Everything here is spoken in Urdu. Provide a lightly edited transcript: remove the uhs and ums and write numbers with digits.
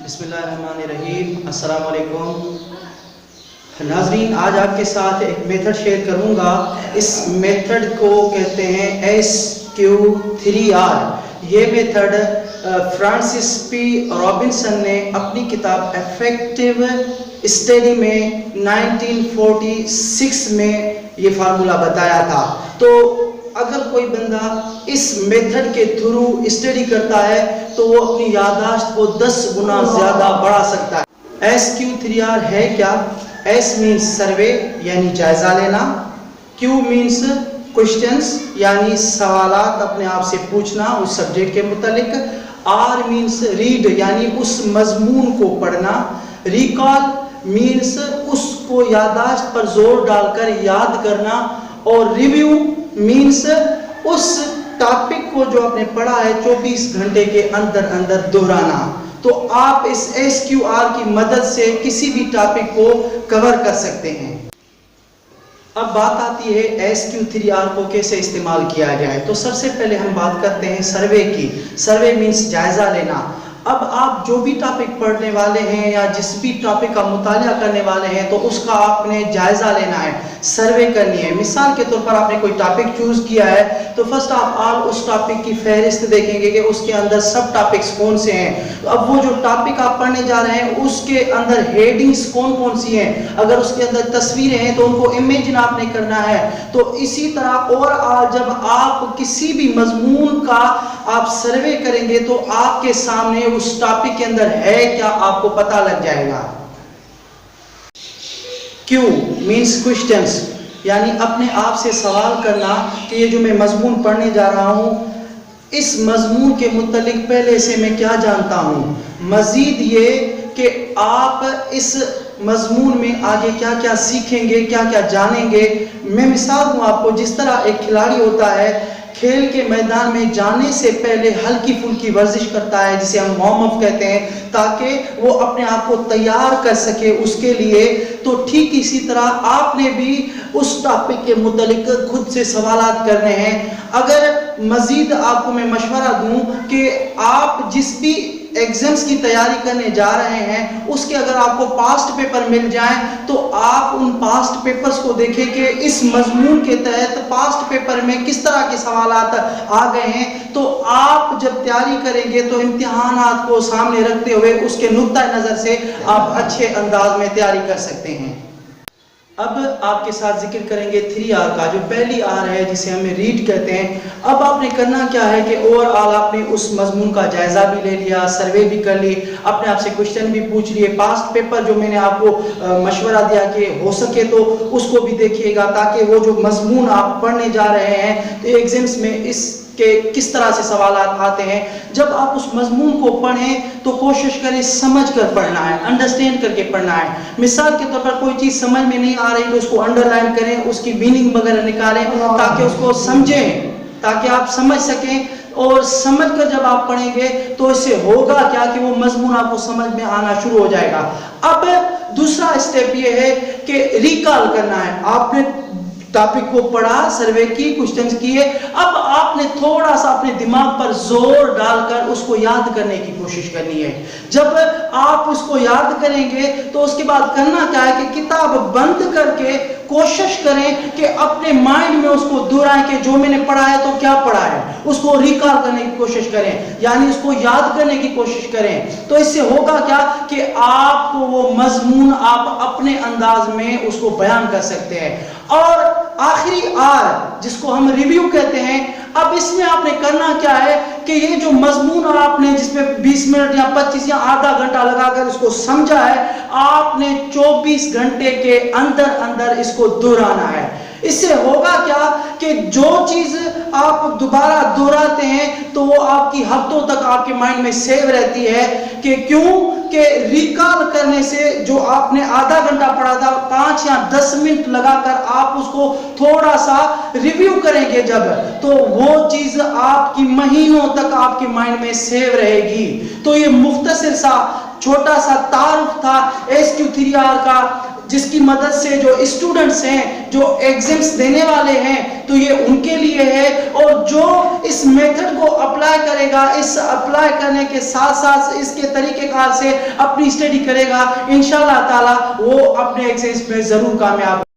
بسم اللہ الرحمن الرحیم۔ السلام علیکم ناظرین، آج آپ کے ساتھ ایک میتھڈ شیئر کروں گا۔ اس میتھڈ کو کہتے ہیں SQ3R۔ یہ میتھڈ فرانسس پی رابنسن نے اپنی کتاب افیکٹو اسٹڈی میں 1946 میں یہ فارمولہ بتایا تھا۔ تو اگر کوئی بندہ اس میتھڈ کے تھرو اسٹڈی کرتا ہے تو وہ اپنی یادداشت کو 10 گنا زیادہ بڑھا سکتا ہے۔ SQ3R ہے کیا؟ S means سروے یعنی جائزہ لینا، Q means questions یعنی سوالات اپنے آپ سے پوچھنا اس سبجیکٹ کے متعلق، R means ریڈ یعنی اس مضمون کو پڑھنا، ریکال means اس کو یادداشت پر زور ڈال کر یاد کرنا، اور ریویو means اس ٹاپک کو جو آپ نے پڑھا ہے 24 گھنٹے کے اندر دہرانا۔ تو آپ اس SQR کی مدد سے کسی بھی ٹاپک کو کور کر سکتے ہیں۔ اب بات آتی ہے SQ3R کو کیسے استعمال کیا جائے۔ تو سب سے پہلے ہم بات کرتے ہیں سروے کی۔ سروے مینس جائزہ لینا۔ اب آپ جو بھی ٹاپک پڑھنے والے ہیں یا جس بھی ٹاپک کا مطالعہ کرنے والے ہیں تو اس کا آپ نے جائزہ لینا ہے، سروے کرنی ہے۔ مثال کے طور پر آپ نے کوئی ٹاپک چوز کیا ہے تو فرسٹ آف آل اس ٹاپک کی فہرست دیکھیں گے کہ اس کے اندر سب ٹاپکس کون سے ہیں۔ اب وہ جو ٹاپک آپ پڑھنے جا رہے ہیں اس کے اندر ہیڈنگز کون کون سی ہیں، اگر اس کے اندر تصویریں ہیں تو ان کو امیجن آپ نے کرنا ہے۔ تو اسی طرح اوور آل جب آپ کسی بھی مضمون کا آپ سروے کریں گے تو آپ کے سامنے اس ٹاپک کے اندر ہے کیا آپ کو پتہ لگ جائے گا۔ Q means questions یعنی اپنے آپ سے سوال کرنا کہ یہ جو میں مضمون پڑھنے جا رہا ہوں اس مضمون کے متعلق پہلے سے میں کیا جانتا ہوں، مزید یہ کہ آپ اس مضمون میں آگے کیا کیا سیکھیں گے، کیا کیا جانیں گے۔ میں مثال دوں آپ کو، جس طرح ایک کھلاڑی ہوتا ہے کھیل کے میدان میں جانے سے پہلے ہلکی پھلکی ورزش کرتا ہے جسے ہم وارم اپ کہتے ہیں تاکہ وہ اپنے آپ کو تیار کر سکے اس کے لیے، تو ٹھیک اسی طرح آپ نے بھی اس ٹاپک کے متعلق خود سے سوالات کرنے ہیں۔ اگر مزید آپ کو میں مشورہ دوں کہ آپ جس بھی ایگزامز کی تیاری کرنے جا رہے ہیں اس کے اگر آپ کو پاسٹ پیپر مل جائیں تو آپ ان پاسٹ پیپرز کو دیکھیں کہ اس مضمون کے تحت پاسٹ پیپر میں کس طرح کے سوالات آ گئے ہیں، تو آپ جب تیاری کریں گے تو امتحانات کو سامنے رکھتے ہوئے اس کے نقطہ نظر سے آپ اچھے انداز میں تیاری کر سکتے ہیں۔ اب آپ کے ساتھ ذکر کریں گے 3R کا، جو پہلی R ہے جسے ہمیں ریڈ کہتے ہیں۔ اب آپ نے کرنا کیا ہے کہ اوور آل آپ نے اس مضمون کا جائزہ بھی لے لیا، سروے بھی کر لی، اپنے آپ سے کوشچن بھی پوچھ لیے، پاسٹ پیپر جو میں نے آپ کو مشورہ دیا کہ ہو سکے تو اس کو بھی دیکھیے گا تاکہ وہ جو مضمون آپ پڑھنے جا رہے ہیں تو ایگزامس میں اس کہ کس طرح سے سوالات آتے ہیں۔ جب آپ اس مضمون کو پڑھیں تو کوشش کریں سمجھ کر پڑھنا ہے، انڈرسٹینڈ کر کے پڑھنا ہے۔ مثال کے طور پر کوئی چیز سمجھ میں نہیں آ رہی تو اس کو انڈر لائن کریں، اس کی میننگ وغیرہ نکالیں تاکہ اس کو سمجھیں، تاکہ آپ سمجھ سکیں، اور سمجھ کر جب آپ پڑھیں گے تو اس سے ہوگا کیا کہ وہ مضمون آپ کو سمجھ میں آنا شروع ہو جائے گا۔ اب دوسرا اسٹیپ یہ ہے کہ ریکال کرنا ہے۔ آپ نے ٹاپک کو پڑھا، سروے کی، کوشچنز کیے، اب آپ نے تھوڑا سا اپنے دماغ پر زور ڈال کر اس کو یاد کرنے کی کوشش کرنی ہے۔ جب آپ اس کو یاد کریں گے تو اس کے بعد کرنا کیا ہے کہ کتاب بند کر کے کوشش کریں کہ اپنے مائنڈ میں اس کو دہرائیں کہ جو میں نے پڑھا ہے تو کیا پڑھا ہے، اس کو ریکال کرنے کی کوشش کریں، یعنی اس کو یاد کرنے کی کوشش کریں۔ تو اس سے ہوگا کیا کہ آپ کو وہ مضمون آپ اپنے انداز میں اس کو بیان کر سکتے ہیں۔ اور آخری R جس کو ہم ریویو کہتے ہیں، اب اس میں آپ نے کرنا کیا ہے کہ یہ جو مضمون آپ نے جس میں 20 منٹ یا 25 یا آدھا گھنٹہ لگا کر اس کو سمجھا ہے، آپ نے 24 گھنٹے کے اندر اس کو دہرانا ہے۔ اس سے ہوگا کیا کہ جو چیز آپ دوبارہ دہراتے ہیں تو وہ آپ کی ہفتوں تک آپ کے مائنڈ میں سیو رہتی ہے۔ کہ کیوں کہ ریکال کرنے سے جو آپ نے آدھا گھنٹہ پڑھا تھا 5 یا 10 منٹ لگا کر آپ اس کو تھوڑا سا ریویو کریں گے جب، تو وہ چیز آپ کی مہینوں تک آپ کے مائنڈ میں سیو رہے گی۔ تو یہ مختصر سا چھوٹا سا تعارف تھا SQ3R کا، جس کی مدد سے جو اسٹوڈنٹس ہیں جو ایگزامس دینے والے ہیں تو یہ ان کے لیے ہے، اور جو اس میتھڈ کو اپلائی کرے گا، اس اپلائی کرنے کے ساتھ ساتھ اس کے طریقہ کار سے اپنی اسٹڈی کرے گا، انشاءاللہ تعالی وہ اپنے ایگزامس میں ضرور کامیاب